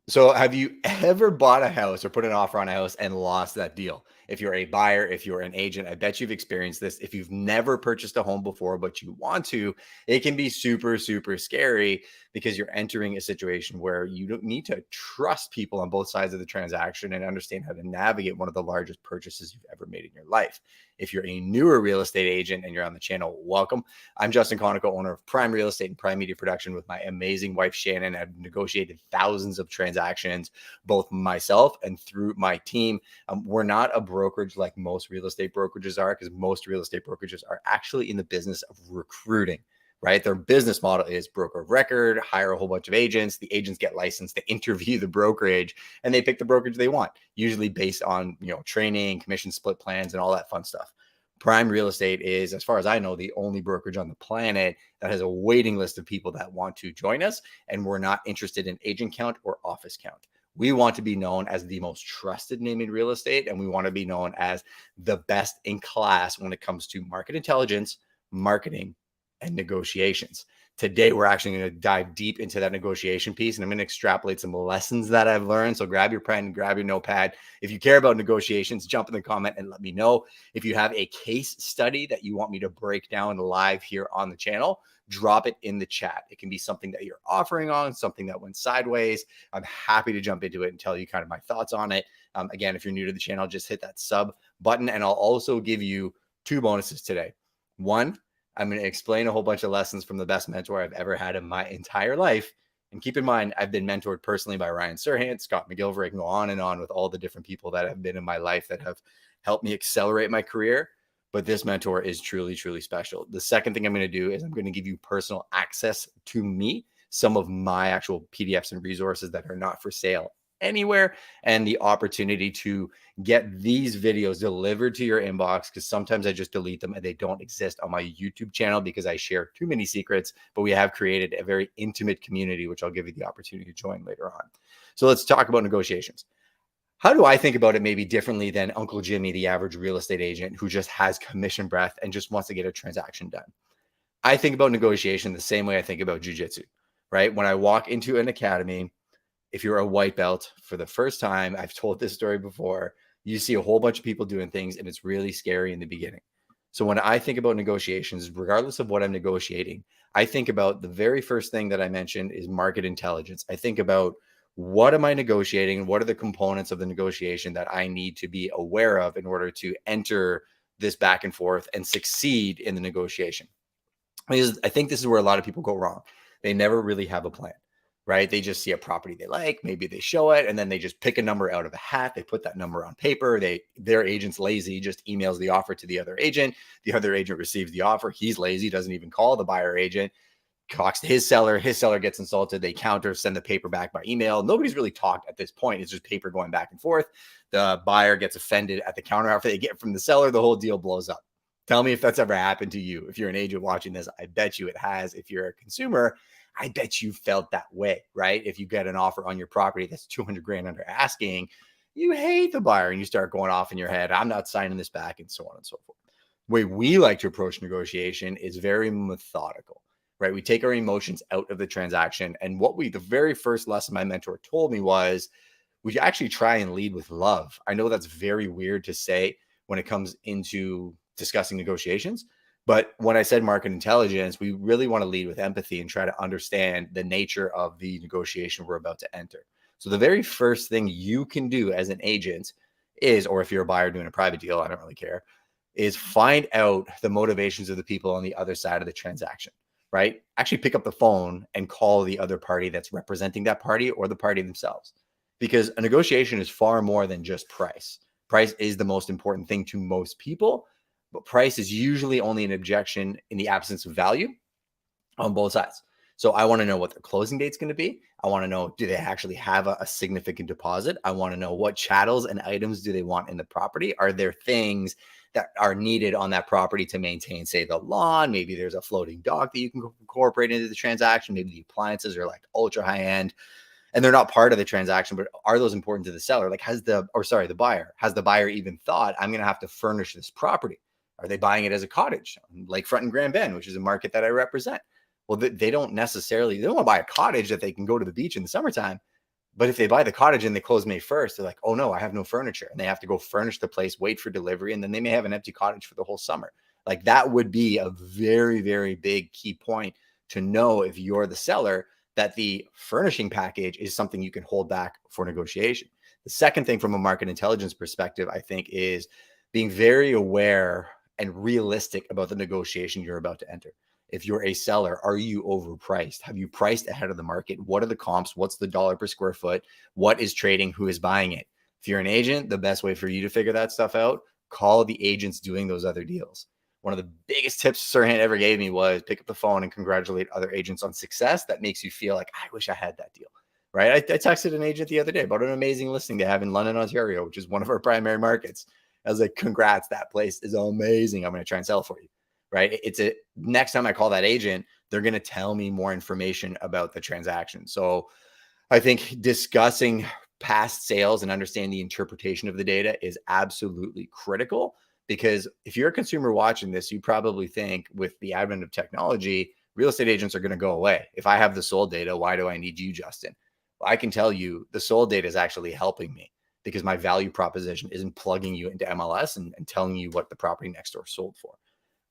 So have you ever bought a house or put an offer on a house and lost that deal? If you're a buyer, if you're an agent, I bet you've experienced this. If you've never purchased a home before, but you want to, it can be super, super scary because you're entering a situation where you don't need to trust people on both sides of the transaction and understand how to navigate one of the largest purchases you've ever made in your life. If you're a newer real estate agent and you're on the channel, welcome. I'm Justin Konikow, owner of Prime Real Estate and Prime Media Production with my amazing wife, Shannon. I've negotiated thousands of transactions, both myself and through my team. We're not a brokerage like most real estate brokerages are, because most real estate brokerages are actually in the business of recruiting, right? Their business model is broker of record, hire a whole bunch of agents. The agents get licensed to interview the brokerage, and they pick the brokerage they want, usually based on, training, commission split plans, and all that fun stuff. Prime Real Estate is, as far as I know, the only brokerage on the planet that has a waiting list of people that want to join us, and we're not interested in agent count or office count. We want to be known as the most trusted name in real estate, and we want to be known as the best in class when it comes to market intelligence, marketing, and negotiations. Today, we're actually going to dive deep into that negotiation piece, and I'm going to extrapolate some lessons that I've learned. So grab your pen, grab your notepad. If you care about negotiations, jump in the comment and let me know. If you have a case study that you want me to break down live here on the channel, drop it in the chat. It can be something that you're offering on, something that went sideways. I'm happy to jump into it and tell you kind of my thoughts on it. Again, if you're new to the channel, just hit that sub button, and I'll also give you 2 bonuses today. One, I'm going to explain a whole bunch of lessons from the best mentor I've ever had in my entire life. And keep in mind, I've been mentored personally by Ryan Serhant, Scott McGilvray. I can go on and on with all the different people that have been in my life that have helped me accelerate my career. But this mentor is truly, truly special. The second thing I'm going to do is I'm going to give you personal access to me, some of my actual PDFs and resources that are not for sale anywhere, and the opportunity to get these videos delivered to your inbox, because sometimes I just delete them and they don't exist on my YouTube channel because I share too many secrets. But we have created a very intimate community, which I'll give you the opportunity to join later on. So let's talk about negotiations. How do I think about it maybe differently than Uncle Jimmy, the average real estate agent who just has commission breath and just wants to get a transaction done? I think about negotiation the same way I think about jujitsu, right? When I walk into an academy, if you're a white belt for the first time, I've told this story before, you see a whole bunch of people doing things and it's really scary in the beginning. So when I think about negotiations, regardless of what I'm negotiating, I think about the very first thing that I mentioned is market intelligence. I think about, what am I negotiating? What are the components of the negotiation that I need to be aware of in order to enter this back and forth and succeed in the negotiation? Because I think this is where a lot of people go wrong. They never really have a plan, right? They just see a property they like, maybe they show it, and then they just pick a number out of a hat. They put that number on paper. Their agent's lazy, just emails the offer to the other agent. The other agent receives the offer. He's lazy, doesn't even call the buyer agent. Talks to his seller gets insulted. They counter, send the paper back by email. Nobody's really talked at this point. It's just paper going back and forth. The buyer gets offended at the counter offer they get from the seller. The whole deal blows up. Tell me if that's ever happened to you. If you're an agent watching this, I bet you it has. If you're a consumer, I bet you felt that way, right? If you get an offer on your property that's 200 grand under asking, you hate the buyer and you start going off in your head, I'm not signing this back, and so on and so forth. The way we like to approach negotiation is very methodical, right? We take our emotions out of the transaction. And the very first lesson my mentor told me was, we actually try and lead with love. I know that's very weird to say when it comes into discussing negotiations, but when I said market intelligence, we really want to lead with empathy and try to understand the nature of the negotiation we're about to enter. So the very first thing you can do as an agent is, or if you're a buyer doing a private deal, I don't really care, is find out the motivations of the people on the other side of the transaction, right? Actually pick up the phone and call the other party that's representing that party or the party themselves, because a negotiation is far more than just price. Price is the most important thing to most people, but price is usually only an objection in the absence of value on both sides. So I want to know what their closing date's going to be. I want to know, do they actually have a significant deposit? I want to know what chattels and items do they want in the property? Are there things that are needed on that property to maintain, say, the lawn? Maybe there's a floating dock that you can incorporate into the transaction. Maybe the appliances are like ultra high end and they're not part of the transaction, but are those important to the seller? Like, the buyer, has the buyer even thought, I'm going to have to furnish this property? Are they buying it as a cottage? Lakefront in Grand Bend, which is a market that I represent. Well, they don't want to buy a cottage that they can go to the beach in the summertime. But if they buy the cottage and they close May 1st, they're like, oh no, I have no furniture. And they have to go furnish the place, wait for delivery, and then they may have an empty cottage for the whole summer. Like that would be a very, very big key point to know if you're the seller that the furnishing package is something you can hold back for negotiation. The second thing from a market intelligence perspective, I think, is being very aware and realistic about the negotiation you're about to enter. If you're a seller, are you overpriced? Have you priced ahead of the market? What are the comps? What's the dollar per square foot? What is trading? Who is buying it? If you're an agent, the best way for you to figure that stuff out, call the agents doing those other deals. One of the biggest tips Sirhan ever gave me was pick up the phone and congratulate other agents on success. That makes you feel like, I wish I had that deal, right? I texted an agent the other day about an amazing listing they have in London, Ontario, which is one of our primary markets. I was like, congrats, that place is amazing. I'm going to try and sell it for you, right? Next time I call that agent, they're going to tell me more information about the transaction. So I think discussing past sales and understanding the interpretation of the data is absolutely critical, because if you're a consumer watching this, you probably think with the advent of technology, real estate agents are going to go away. If I have the sold data, why do I need you, Justin? Well, I can tell you the sold data is actually helping me because my value proposition isn't plugging you into MLS and telling you what the property next door sold for.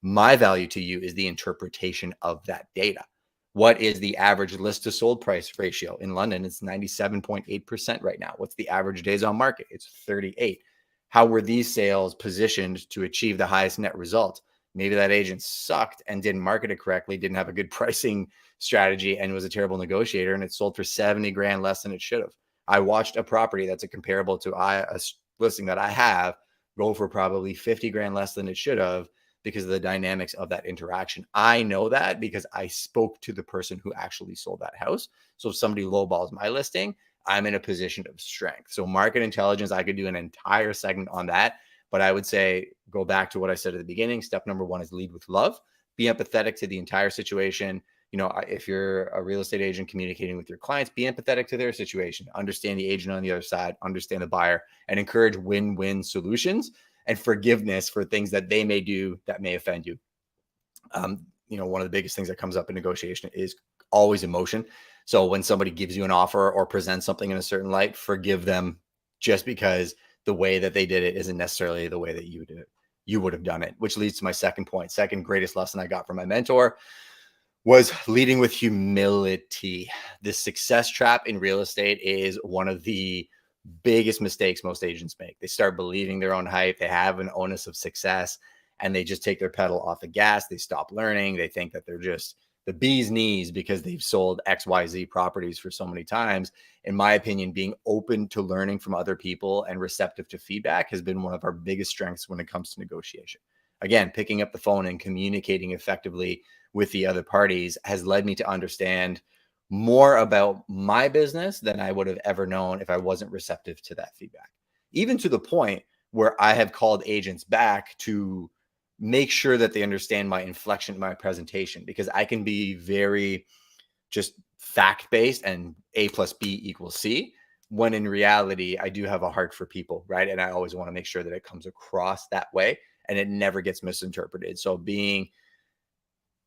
My value to you is the interpretation of that data. What is the average list to sold price ratio? In London, it's 97.8% right now. What's the average days on market? It's 38. How were these sales positioned to achieve the highest net result? Maybe that agent sucked and didn't market it correctly, didn't have a good pricing strategy, and was a terrible negotiator, and it sold for 70 grand less than it should have. I watched a property that's a comparable to a listing that I have go for probably 50 grand less than it should have because of the dynamics of that interaction. I know that because I spoke to the person who actually sold that house. So if somebody lowballs my listing, I'm in a position of strength. So market intelligence, I could do an entire segment on that, but I would say go back to what I said at the beginning. Step number one is lead with love. Be empathetic to the entire situation. If you're a real estate agent communicating with your clients, be empathetic to their situation, understand the agent on the other side, understand the buyer, and encourage win-win solutions and forgiveness for things that they may do that may offend you. One of the biggest things that comes up in negotiation is always emotion. So when somebody gives you an offer or presents something in a certain light, forgive them just because the way that they did it isn't necessarily the way that you would have done it, which leads to my second point. Second greatest lesson I got from my mentor was leading with humility. The success trap in real estate is one of the biggest mistakes most agents make. They start believing their own hype. They have an onus of success and they just take their pedal off the gas. They stop learning. They think that they're just the bee's knees because they've sold XYZ properties for so many times. In my opinion, being open to learning from other people and receptive to feedback has been one of our biggest strengths when it comes to negotiation. Again, picking up the phone and communicating effectively with the other parties has led me to understand more about my business than I would have ever known if I wasn't receptive to that feedback. Even to the point where I have called agents back to make sure that they understand my inflection, my presentation, because I can be very just fact-based and A plus B equals C, when in reality, I do have a heart for people, right? And I always want to make sure that it comes across that way and it never gets misinterpreted. So being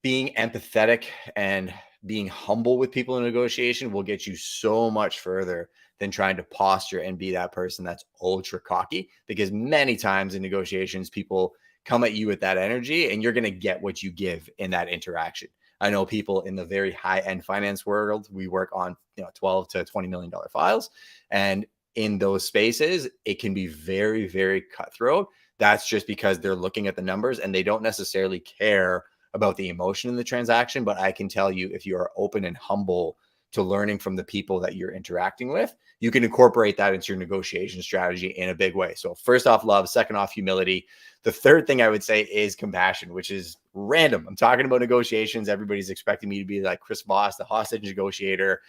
empathetic and being humble with people in negotiation will get you so much further than trying to posture and be that person that's ultra cocky, because many times in negotiations, people come at you with that energy and you're going to get what you give in that interaction. I know people in the very high end finance world, we work on 12 to $20 million files. And in those spaces, it can be very, very cutthroat. That's just because they're looking at the numbers and they don't necessarily care about the emotion in the transaction. But I can tell you, if you are open and humble to learning from the people that you're interacting with, you can incorporate that into your negotiation strategy in a big way. So first off, love. Second off, humility. The third thing I would say is compassion, which is random. I'm talking about negotiations. Everybody's expecting me to be like Chris Voss, the hostage negotiator,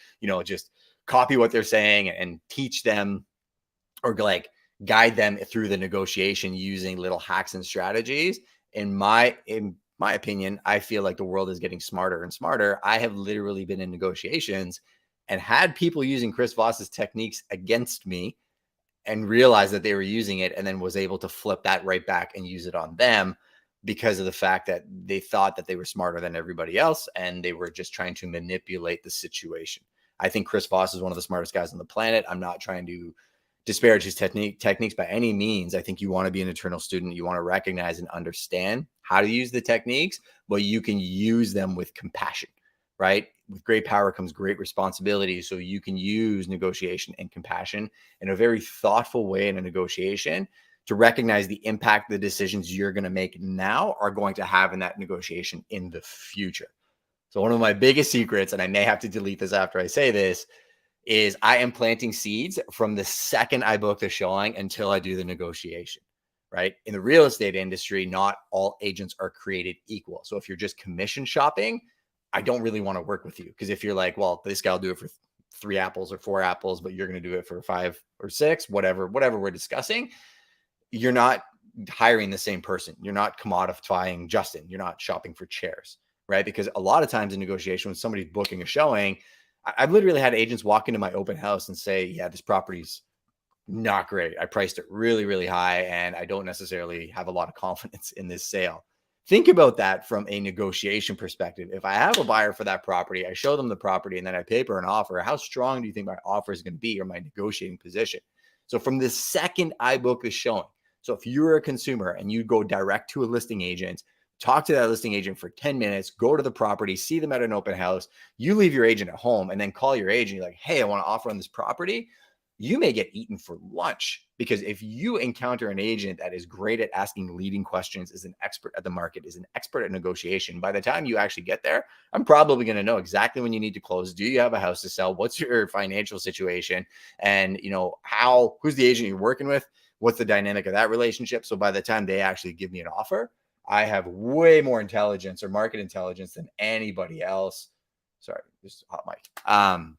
just copy what they're saying and teach them or like guide them through the negotiation using little hacks and strategies. In my opinion, I feel like the world is getting smarter and smarter. I have literally been in negotiations and had people using Chris Voss's techniques against me and realized that they were using it, and then was able to flip that right back and use it on them because of the fact that they thought that they were smarter than everybody else and they were just trying to manipulate the situation. I think Chris Voss is one of the smartest guys on the planet. I'm not trying to disparage his techniques by any means. I think you want to be an eternal student. You want to recognize and understand how to use the techniques, but you can use them with compassion, right? With great power comes great responsibility. So you can use negotiation and compassion in a very thoughtful way in a negotiation to recognize the impact the decisions you're going to make now are going to have in that negotiation in the future. So one of my biggest secrets, and I may have to delete this after I say this, is I am planting seeds from the second I book the showing until I do the negotiation, right? In the real estate industry, not all agents are created equal. So if you're just commission shopping, I don't really want to work with you, because if you're like, well, this guy will do it for 3 apples or 4 apples, but you're going to do it for 5 or 6, whatever we're discussing, you're not hiring the same person. You're not commodifying Justin. You're not shopping for chairs, right? Because a lot of times in negotiation, when somebody's booking a showing, I've literally had agents walk into my open house and say, yeah, this property's not great. I priced it really, really high, and I don't necessarily have a lot of confidence in this sale. Think about that from a negotiation perspective. If I have a buyer for that property, I show them the property, and then I paper an offer. How strong do you think my offer is going to be, or my negotiating position? So from the second I book the showing, so if you're a consumer and you go direct to a listing agent, talk to that listing agent for 10 minutes, go to the property, see them at an open house, you leave your agent at home and then call your agent. You're like, hey, I want to offer on this property. You may get eaten for lunch, because if you encounter an agent that is great at asking leading questions, is an expert at the market, is an expert at negotiation, by the time you actually get there, I'm probably going to know exactly when you need to close. Do you have a house to sell? What's your financial situation? And who's the agent you're working with? What's the dynamic of that relationship? So by the time they actually give me an offer, I have way more intelligence or market intelligence than anybody else. Sorry, just hot mic.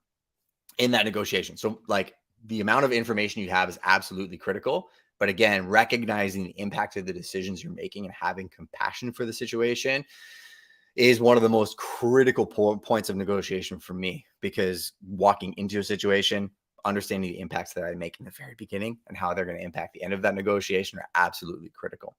In that negotiation. So like, the amount of information you have is absolutely critical. But again, recognizing the impact of the decisions you're making and having compassion for the situation is one of the most critical points of negotiation for me, because walking into a situation, understanding the impacts that I make in the very beginning and how they're going to impact the end of that negotiation are absolutely critical.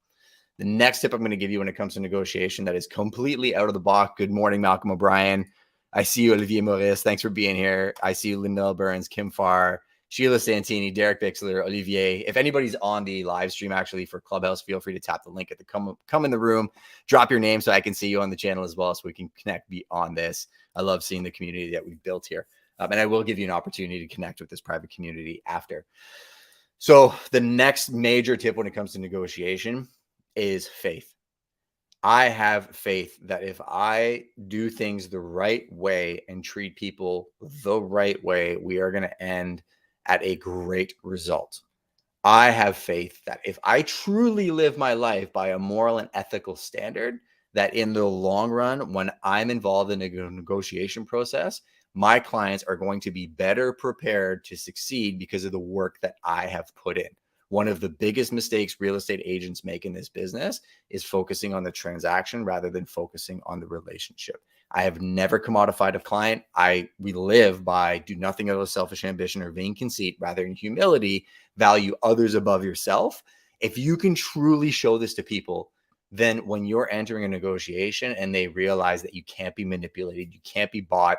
The next tip I'm going to give you when it comes to negotiation that is completely out of the box. Good morning, Malcolm O'Brien. I see you, Olivier Maurice. Thanks for being here. I see you, Lindell Burns, Kim Farr, Sheila Santini, Derek Bixler, Olivier. If anybody's on the live stream actually for Clubhouse, feel free to tap the link at the come in the room, drop your name so I can see you on the channel as well, so we can connect beyond this. I love seeing the community that we've built here. And I will give you an opportunity to connect with this private community after. So the next major tip when it comes to negotiation is faith. I have faith that if I do things the right way and treat people the right way, we are going to end at a great result. I have faith that if I truly live my life by a moral and ethical standard, that in the long run, when I'm involved in a negotiation process, my clients are going to be better prepared to succeed because of the work that I have put in. One of the biggest mistakes real estate agents make in this business is focusing on the transaction rather than focusing on the relationship. I have never commodified a client. We live by do nothing out of selfish ambition or vain conceit, rather in humility, value others above yourself. If you can truly show this to people, then when you're entering a negotiation and they realize that you can't be manipulated, you can't be bought,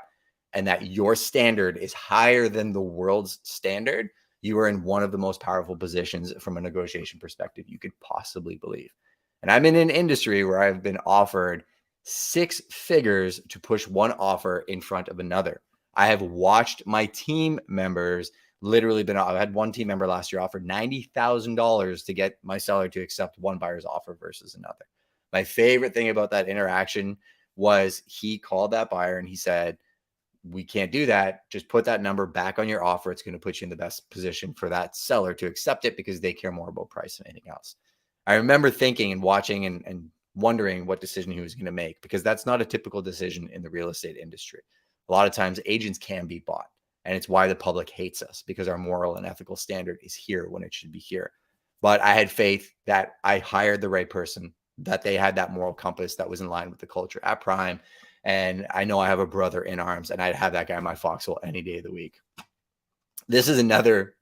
and that your standard is higher than the world's standard, you are in one of the most powerful positions from a negotiation perspective you could possibly believe. And I'm in an industry where I've been offered 6 figures to push one offer in front of another. I have watched my team members I had one team member last year offered $90,000 to get my seller to accept one buyer's offer versus another. My favorite thing about that interaction was he called that buyer and he said, we can't do that. Just put that number back on your offer. It's going to put you in the best position for that seller to accept it, because they care more about price than anything else. I remember thinking and watching and wondering what decision he was going to make, because that's not a typical decision in the real estate industry. A lot of times agents can be bought, and it's why the public hates us, because our moral and ethical standard is here when it should be here. But I had faith that I hired the right person, that they had that moral compass that was in line with the culture at Prime. And I know I have a brother in arms, and I'd have that guy in my foxhole any day of the week. This is another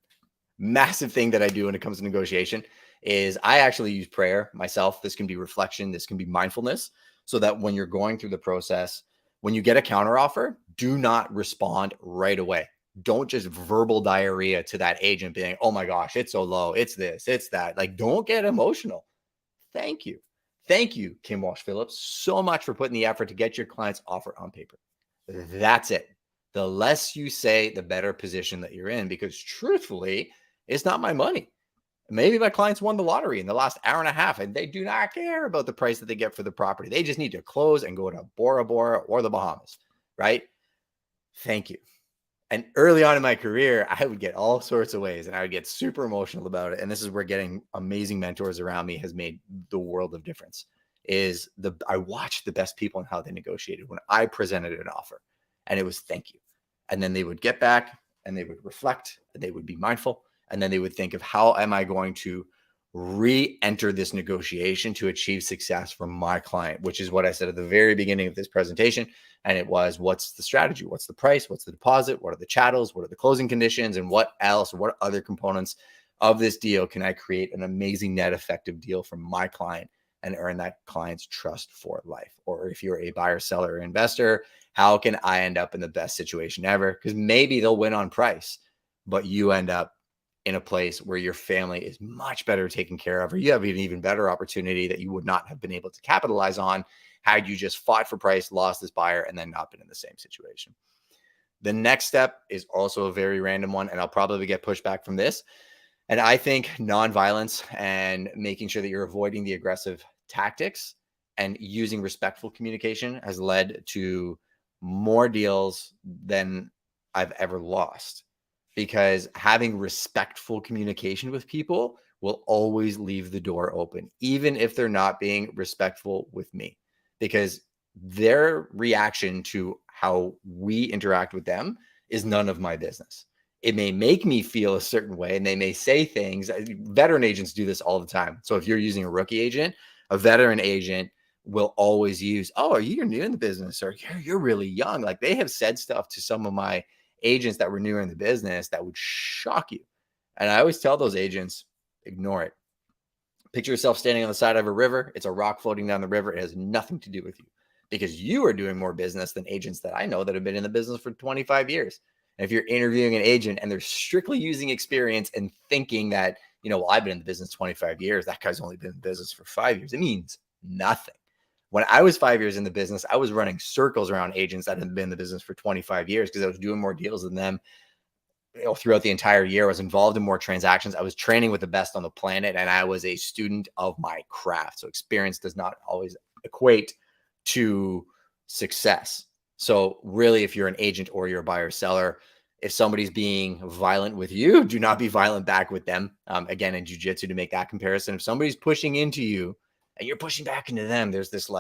massive thing that I do when it comes to negotiation is I actually use prayer myself. This can be reflection. This can be mindfulness, so that when you're going through the process, When you get a counteroffer, do not respond right away. Don't just verbal diarrhea to that agent being, oh my gosh, it's so low. It's this, it's that. Like, don't get emotional. Thank you. Thank you, Kim Walsh Phillips, so much for putting the effort to get your client's offer on paper. That's it. The less you say, the better position that you're in, because truthfully, it's not my money. Maybe my clients won the lottery in the last hour and a half and they do not care about the price that they get for the property. They just need to close and go to Bora Bora or the Bahamas, right? Thank you. And early on in my career, I would get all sorts of ways and I would get super emotional about it. And this is where getting amazing mentors around me has made the world of difference. I watched the best people and how they negotiated when I presented an offer, and it was thank you. And then they would get back and they would reflect and they would be mindful. And then they would think of, how am I going to re-enter this negotiation to achieve success for my client, which is what I said at the very beginning of this presentation. And it was, what's the strategy? What's the price? What's the deposit? What are the chattels? What are the closing conditions? And what else, what other components of this deal can I create an amazing net effective deal for my client and earn that client's trust for life? Or if you're a buyer, seller, or investor, how can I end up in the best situation ever? Because maybe they'll win on price, but you end up in a place where your family is much better taken care of, or you have an even better opportunity that you would not have been able to capitalize on had you just fought for price, lost this buyer, and then not been in the same situation. The next step is also a very random one, and I'll probably get pushback from this. And I think nonviolence and making sure that you're avoiding the aggressive tactics and using respectful communication has led to more deals than I've ever lost. Because having respectful communication with people will always leave the door open, even if they're not being respectful with me, because their reaction to how we interact with them is none of my business. It may make me feel a certain way and they may say things. Veteran agents do this all the time. So if you're using a rookie agent, a veteran agent will always use, oh, are you new in the business? Or you're really young. Like, they have said stuff to some of my agents that were newer in the business that would shock you. And I always tell those agents, ignore it. Picture yourself standing on the side of a river. It's a rock floating down the river. It has nothing to do with you, because you are doing more business than agents that I know that have been in the business for 25 years. And if you're interviewing an agent and they're strictly using experience and thinking that, well, I've been in the business 25 years, that guy's only been in business for 5 years, it means nothing. When I was 5 years in the business, I was running circles around agents that had been in the business for 25 years because I was doing more deals than them throughout the entire year. I was involved in more transactions. I was training with the best on the planet, and I was a student of my craft. So experience does not always equate to success. So really, if you're an agent or you're a buyer seller, if somebody's being violent with you, do not be violent back with them. Again, in jiu-jitsu, to make that comparison, if somebody's pushing into you and you're pushing back into them, there's this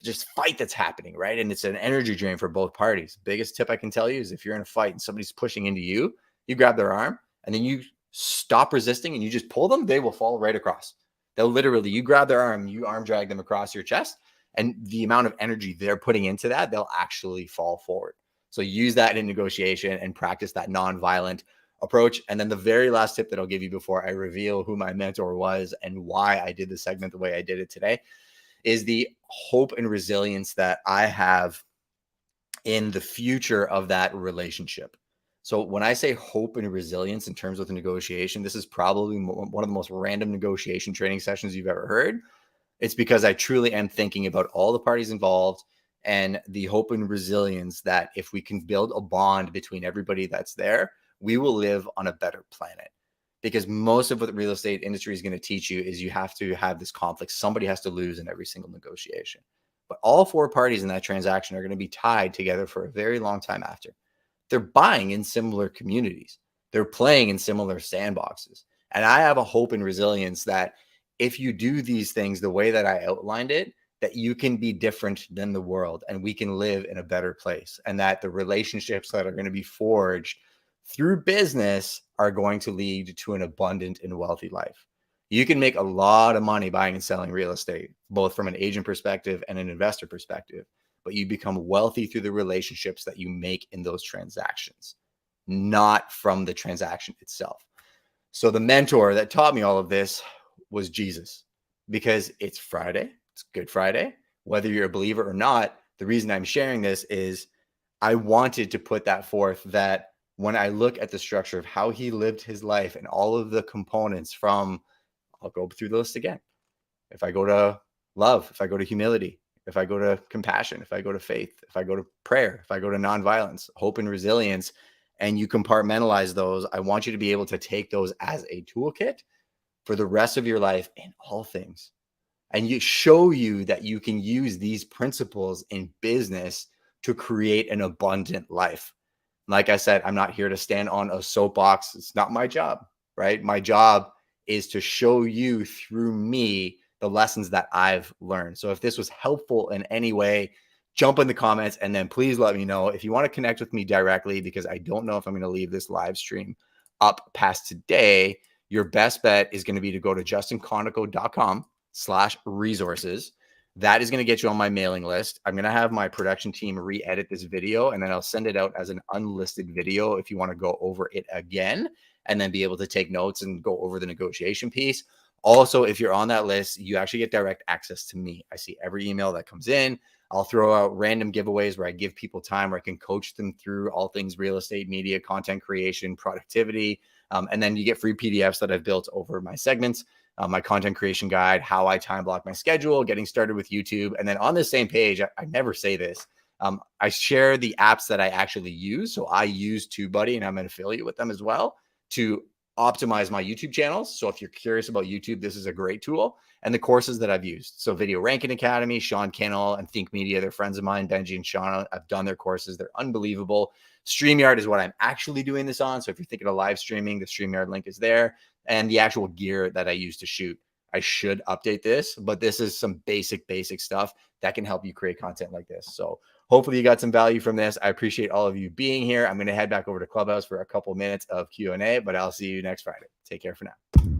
just fight that's happening, right? And it's an energy drain for both parties. Biggest tip I can tell you is, if you're in a fight and somebody's pushing into you, you grab their arm and then you stop resisting and you just pull them, they will fall right across. They'll literally, you grab their arm, you arm drag them across your chest, and the amount of energy they're putting into that, they'll actually fall forward. So use that in negotiation and practice that nonviolent approach. And then the very last tip that I'll give you before I reveal who my mentor was and why I did the segment the way I did it today is the hope and resilience that I have in the future of that relationship. So when I say hope and resilience in terms of the negotiation, this is probably one of the most random negotiation training sessions you've ever heard. It's because I truly am thinking about all the parties involved and the hope and resilience that if we can build a bond between everybody that's there, we will live on a better planet. Because most of what the real estate industry is going to teach you is you have to have this conflict. Somebody has to lose in every single negotiation. But all four parties in that transaction are going to be tied together for a very long time after. They're buying in similar communities. They're playing in similar sandboxes. And I have a hope and resilience that if you do these things the way that I outlined it, that you can be different than the world and we can live in a better place. And that the relationships that are going to be forged through business are going to lead to an abundant and wealthy life. You can make a lot of money buying and selling real estate, both from an agent perspective and an investor perspective, but you become wealthy through the relationships that you make in those transactions, not from the transaction itself. So the mentor that taught me all of this was Jesus, because it's Friday. It's Good Friday. Whether you're a believer or not, The reason I'm sharing this is I wanted to put that forth, that when I look at the structure of how he lived his life and all of the components from, I'll go through the list again. If I go to love, if I go to humility, if I go to compassion, if I go to faith, if I go to prayer, if I go to nonviolence, hope and resilience, and you compartmentalize those, I want you to be able to take those as a toolkit for the rest of your life in all things. And you show you that you can use these principles in business to create an abundant life. Like I said, I'm not here to stand on a soapbox. It's not my job, right? My job is to show you through me the lessons that I've learned. So if this was helpful in any way, jump in the comments and then please let me know. If you want to connect with me directly, because I don't know if I'm going to leave this live stream up past today, your best bet is going to be to go to justinkonikow.com/resources. That is going to get you on my mailing list. I'm going to have my production team re-edit this video, and then I'll send it out as an unlisted video if you want to go over it again and then be able to take notes and go over the negotiation piece. Also, if you're on that list, you actually get direct access to me. I see every email that comes in. I'll throw out random giveaways where I give people time where I can coach them through all things real estate, media, content creation, productivity. And then you get free PDFs that I've built over my segments, my content creation guide, how I time block my schedule, getting started with YouTube. And then on the same page, I never say this, I share the apps that I actually use. So I use TubeBuddy and I'm an affiliate with them as well to optimize my YouTube channels. So if you're curious about YouTube, this is a great tool. And the courses that I've used. So Video Ranking Academy, Sean Kennel and Think Media, they're friends of mine, Benji and Sean. I've done their courses. They're unbelievable. StreamYard is what I'm actually doing this on. So if you're thinking of live streaming, the StreamYard link is there. And the actual gear that I use to shoot. I should update this, but this is some basic stuff that can help you create content like this. So hopefully you got some value from this. I appreciate all of you being here. I'm going to head back over to Clubhouse for a couple minutes of Q&A, but I'll see you next Friday. Take care for now.